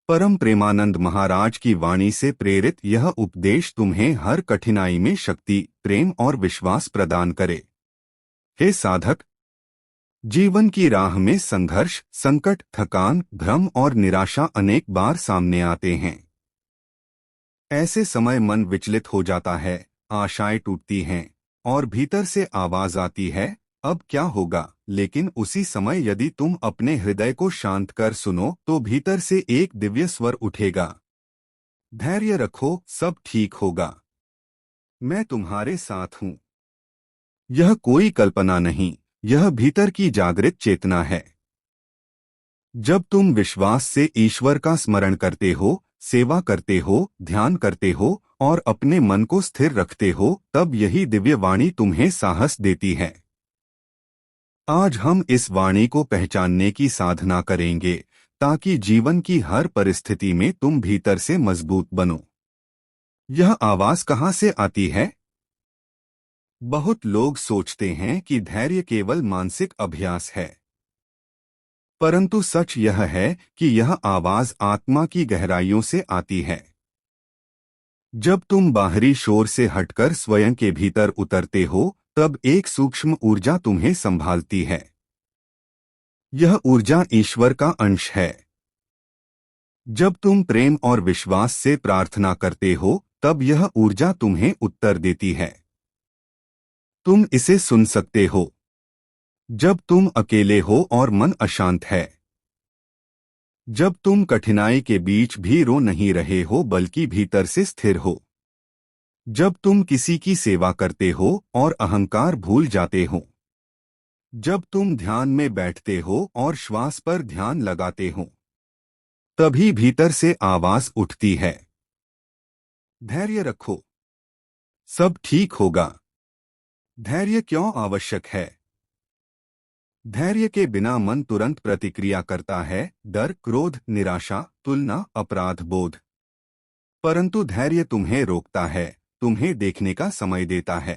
परम प्रेमानंद महाराज की वाणी से प्रेरित यह उपदेश तुम्हें हर कठिनाई में शक्ति, प्रेम और विश्वास प्रदान करे। हे साधक, जीवन की राह में संघर्ष, संकट, थकान, भ्रम और निराशा अनेक बार सामने आते हैं। ऐसे समय मन विचलित हो जाता है, आशाएं टूटती हैं और भीतर से आवाज आती है, अब क्या होगा। लेकिन उसी समय यदि तुम अपने हृदय को शांत कर सुनो तो भीतर से एक दिव्य स्वर उठेगा, धैर्य रखो, सब ठीक होगा, मैं तुम्हारे साथ हूं। यह कोई कल्पना नहीं, यह भीतर की जागृत चेतना है। जब तुम विश्वास से ईश्वर का स्मरण करते हो, सेवा करते हो, ध्यान करते हो और अपने मन को स्थिर रखते हो, तब यही दिव्य वाणी तुम्हें साहस देती है। आज हम इस वाणी को पहचानने की साधना करेंगे ताकि जीवन की हर परिस्थिति में तुम भीतर से मजबूत बनो। यह आवाज कहाँ से आती है? बहुत लोग सोचते हैं कि धैर्य केवल मानसिक अभ्यास है, परंतु सच यह है कि यह आवाज आत्मा की गहराइयों से आती है। जब तुम बाहरी शोर से हटकर स्वयं के भीतर उतरते हो, तब एक सूक्ष्म ऊर्जा तुम्हें संभालती है। यह ऊर्जा ईश्वर का अंश है। जब तुम प्रेम और विश्वास से प्रार्थना करते हो, तब यह ऊर्जा तुम्हें उत्तर देती है। तुम इसे सुन सकते हो जब तुम अकेले हो और मन अशांत है, जब तुम कठिनाई के बीच भी रो नहीं रहे हो बल्कि भीतर से स्थिर हो, जब तुम किसी की सेवा करते हो और अहंकार भूल जाते हो, जब तुम ध्यान में बैठते हो और श्वास पर ध्यान लगाते हो, तभी भीतर से आवाज उठती है, धैर्य रखो, सब ठीक होगा। धैर्य क्यों आवश्यक है? धैर्य के बिना मन तुरंत प्रतिक्रिया करता है, डर, क्रोध, निराशा, तुलना, अपराध बोध। परंतु धैर्य तुम्हें रोकता है, तुम्हें देखने का समय देता है।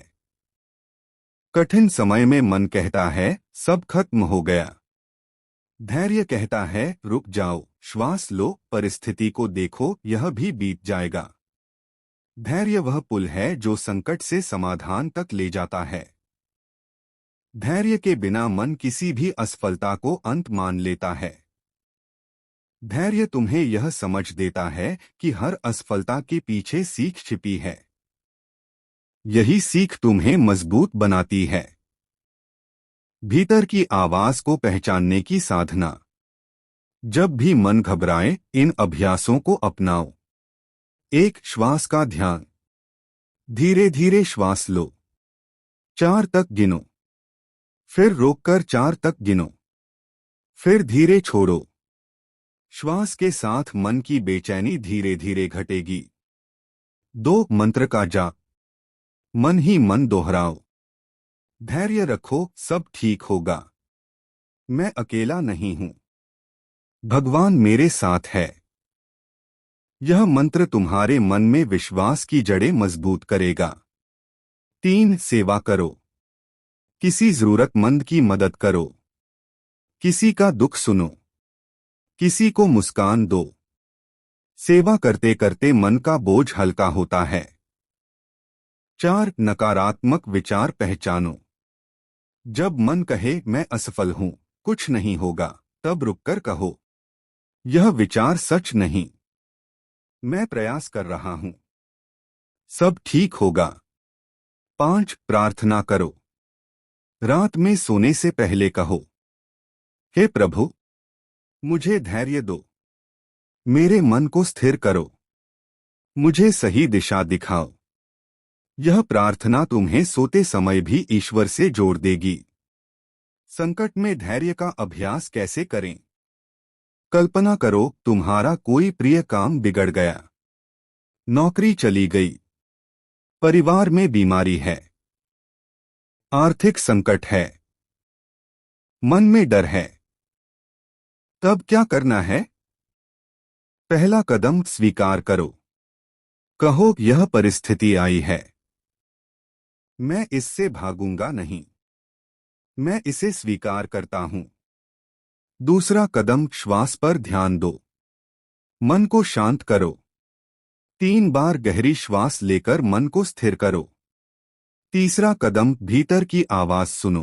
कठिन समय में मन कहता है, सब खत्म हो गया। धैर्य कहता है, रुक जाओ, श्वास लो, परिस्थिति को देखो, यह भी बीत जाएगा। धैर्य वह पुल है जो संकट से समाधान तक ले जाता है। धैर्य के बिना मन किसी भी असफलता को अंत मान लेता है। धैर्य तुम्हें यह समझ देता है कि हर असफलता के पीछे सीख छिपी है। यही सीख तुम्हें मजबूत बनाती है। भीतर की आवाज को पहचानने की साधना। जब भी मन घबराए, इन अभ्यासों को अपनाओ। 1. श्वास का ध्यान। धीरे धीरे श्वास लो, 4 तक गिनो, फिर रोककर 4 तक गिनो, फिर धीरे छोड़ो। श्वास के साथ मन की बेचैनी धीरे धीरे घटेगी। 2. मंत्र का जाप। मन ही मन दोहराओ, धैर्य रखो, सब ठीक होगा, मैं अकेला नहीं हूं, भगवान मेरे साथ है। यह मंत्र तुम्हारे मन में विश्वास की जड़ें मजबूत करेगा। 3. सेवा करो। किसी जरूरतमंद की मदद करो, किसी का दुख सुनो, किसी को मुस्कान दो। सेवा करते करते मन का बोझ हल्का होता है। 4. नकारात्मक विचार पहचानो। जब मन कहे मैं असफल हूं, कुछ नहीं होगा, तब रुककर कहो, यह विचार सच नहीं, मैं प्रयास कर रहा हूं, सब ठीक होगा। 5. प्रार्थना करो। रात में सोने से पहले कहो, हे प्रभु, मुझे धैर्य दो, मेरे मन को स्थिर करो, मुझे सही दिशा दिखाओ। यह प्रार्थना तुम्हें सोते समय भी ईश्वर से जोड़ देगी। संकट में धैर्य का अभ्यास कैसे करें? कल्पना करो, तुम्हारा कोई प्रिय काम बिगड़ गया, नौकरी चली गई, परिवार में बीमारी है, आर्थिक संकट है, मन में डर है। तब क्या करना है? पहला कदम स्वीकार करो। कहो, यह परिस्थिति आई है, मैं इससे भागूंगा नहीं, मैं इसे स्वीकार करता हूं। दूसरा कदम, श्वास पर ध्यान दो। मन को शांत करो। 3 बार गहरी श्वास लेकर मन को स्थिर करो। तीसरा कदम, भीतर की आवाज सुनो।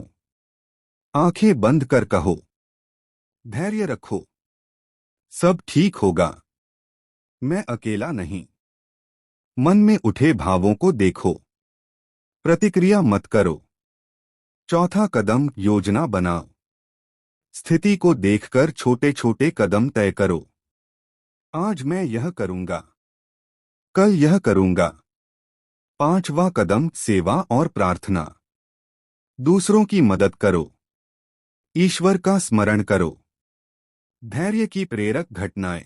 आंखें बंद कर कहो, धैर्य रखो, सब ठीक होगा, मैं अकेला नहीं। मन में उठे भावों को देखो, प्रतिक्रिया मत करो। चौथा कदम, योजना बनाओ। स्थिति को देखकर छोटे छोटे कदम तय करो। आज मैं यह करूंगा, कल यह करूंगा। 5वां कदम, सेवा और प्रार्थना। दूसरों की मदद करो, ईश्वर का स्मरण करो। धैर्य की प्रेरक घटनाएं।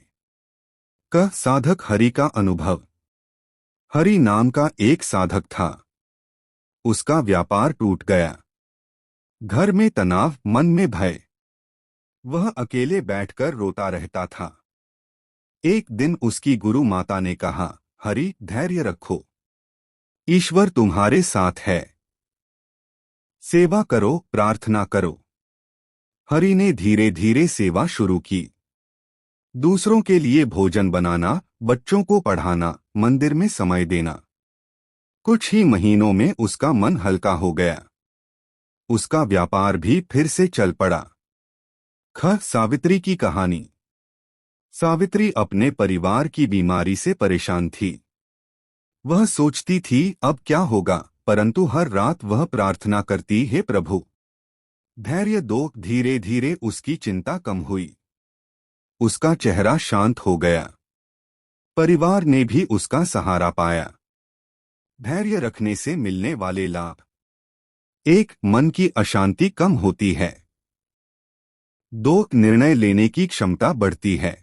साधक हरि का अनुभव। हरि नाम का एक साधक था। उसका व्यापार टूट गया। घर में तनाव, मन में भय। वह अकेले बैठकर रोता रहता था। एक दिन उसकी गुरु माता ने कहा, हरि, धैर्य रखो, ईश्वर तुम्हारे साथ है। सेवा करो, प्रार्थना करो। हरि ने धीरे धीरे सेवा शुरू की। दूसरों के लिए भोजन बनाना, बच्चों को पढ़ाना, मंदिर में समय देना। कुछ ही महीनों में उसका मन हल्का हो गया। उसका व्यापार भी फिर से चल पड़ा। सावित्री की कहानी। सावित्री अपने परिवार की बीमारी से परेशान थी। वह सोचती थी अब क्या होगा, परंतु हर रात वह प्रार्थना करती, हे प्रभु धैर्य दो। धीरे धीरे उसकी चिंता कम हुई। उसका चेहरा शांत हो गया। परिवार ने भी उसका सहारा पाया। धैर्य रखने से मिलने वाले लाभ। 1. मन की अशांति कम होती है। 2. निर्णय लेने की क्षमता बढ़ती है।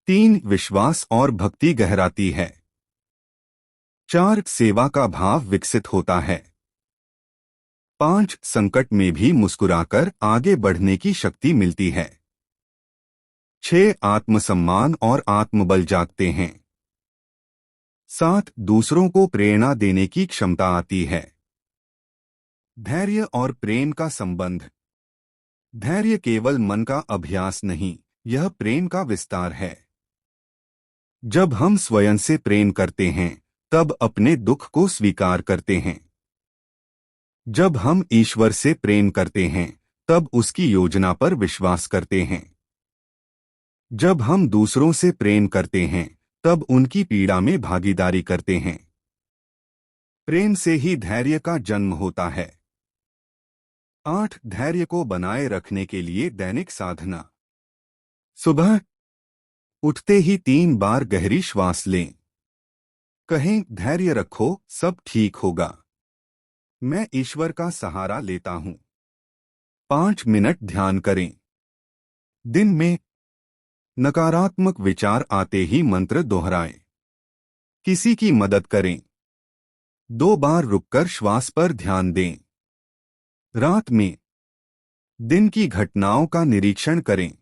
3. विश्वास और भक्ति गहराती है। 4. सेवा का भाव विकसित होता है। 5. संकट में भी मुस्कुराकर आगे बढ़ने की शक्ति मिलती है। 6. आत्मसम्मान और आत्मबल जागते हैं। 7. दूसरों को प्रेरणा देने की क्षमता आती है। धैर्य और प्रेम का संबंध। धैर्य केवल मन का अभ्यास नहीं, यह प्रेम का विस्तार है। जब हम स्वयं से प्रेम करते हैं, तब अपने दुख को स्वीकार करते हैं। जब हम ईश्वर से प्रेम करते हैं, तब उसकी योजना पर विश्वास करते हैं। जब हम दूसरों से प्रेम करते हैं, तब उनकी पीड़ा में भागीदारी करते हैं। प्रेम से ही धैर्य का जन्म होता है। 8. धैर्य को बनाए रखने के लिए दैनिक साधना। सुबह उठते ही 3 बार गहरी श्वास लें। कहें, धैर्य रखो, सब ठीक होगा, मैं ईश्वर का सहारा लेता हूं। 5 मिनट ध्यान करें। दिन में नकारात्मक विचार आते ही मंत्र दोहराएं। किसी की मदद करें। 2 बार रुककर श्वास पर ध्यान दें। रात में दिन की घटनाओं का निरीक्षण करें।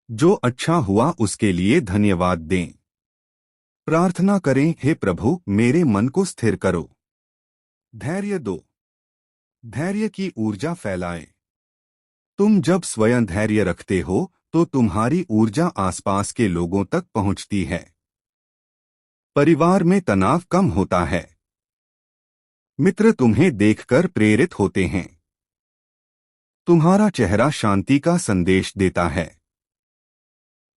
जो अच्छा हुआ उसके लिए धन्यवाद दें। प्रार्थना करें, हे प्रभु, मेरे मन को स्थिर करो। धैर्य दो। धैर्य की ऊर्जा फैलाएं। तुम जब स्वयं धैर्य रखते हो, तो तुम्हारी ऊर्जा आसपास के लोगों तक पहुंचती है। परिवार में तनाव कम होता है। मित्र तुम्हें देखकर प्रेरित होते हैं। तुम्हारा चेहरा शांति का संदेश देता है।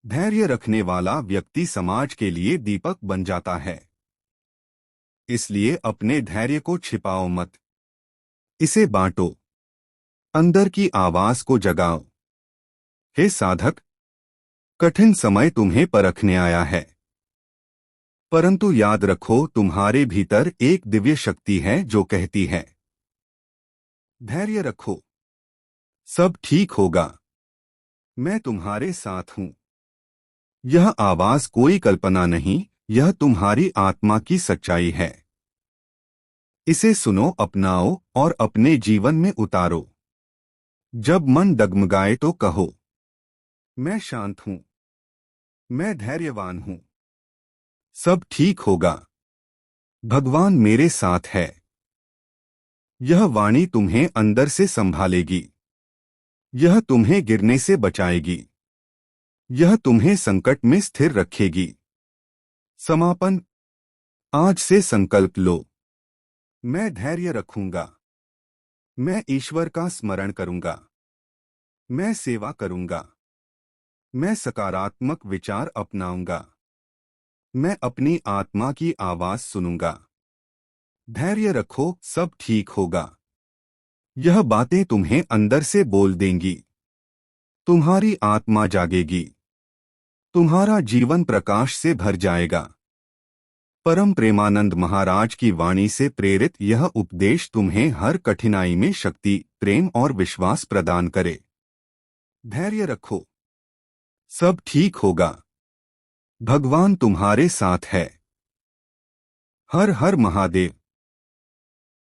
धैर्य रखने वाला व्यक्ति समाज के लिए दीपक बन जाता है। इसलिए अपने धैर्य को छिपाओ मत, इसे बांटो। अंदर की आवाज को जगाओ। हे साधक, कठिन समय तुम्हें परखने आया है, परंतु याद रखो, तुम्हारे भीतर एक दिव्य शक्ति है जो कहती है, धैर्य रखो, सब ठीक होगा, मैं तुम्हारे साथ हूं। यह आवाज कोई कल्पना नहीं, यह तुम्हारी आत्मा की सच्चाई है। इसे सुनो, अपनाओ और अपने जीवन में उतारो। जब मन डगमगाए तो कहो, मैं शांत हूं, मैं धैर्यवान हूं, सब ठीक होगा, भगवान मेरे साथ है। यह वाणी तुम्हें अंदर से संभालेगी। यह तुम्हें गिरने से बचाएगी। यह तुम्हें संकट में स्थिर रखेगी। समापन। आज से संकल्प लो, मैं धैर्य रखूंगा, मैं ईश्वर का स्मरण करूंगा, मैं सेवा करूंगा, मैं सकारात्मक विचार अपनाऊंगा, मैं अपनी आत्मा की आवाज सुनूंगा। धैर्य रखो, सब ठीक होगा। यह बातें तुम्हें अंदर से बोल देंगी। तुम्हारी आत्मा जागेगी, तुम्हारा जीवन प्रकाश से भर जाएगा। परम प्रेमानंद महाराज की वाणी से प्रेरित यह उपदेश तुम्हें हर कठिनाई में शक्ति, प्रेम और विश्वास प्रदान करे। धैर्य रखो, सब ठीक होगा। भगवान तुम्हारे साथ है। हर हर महादेव।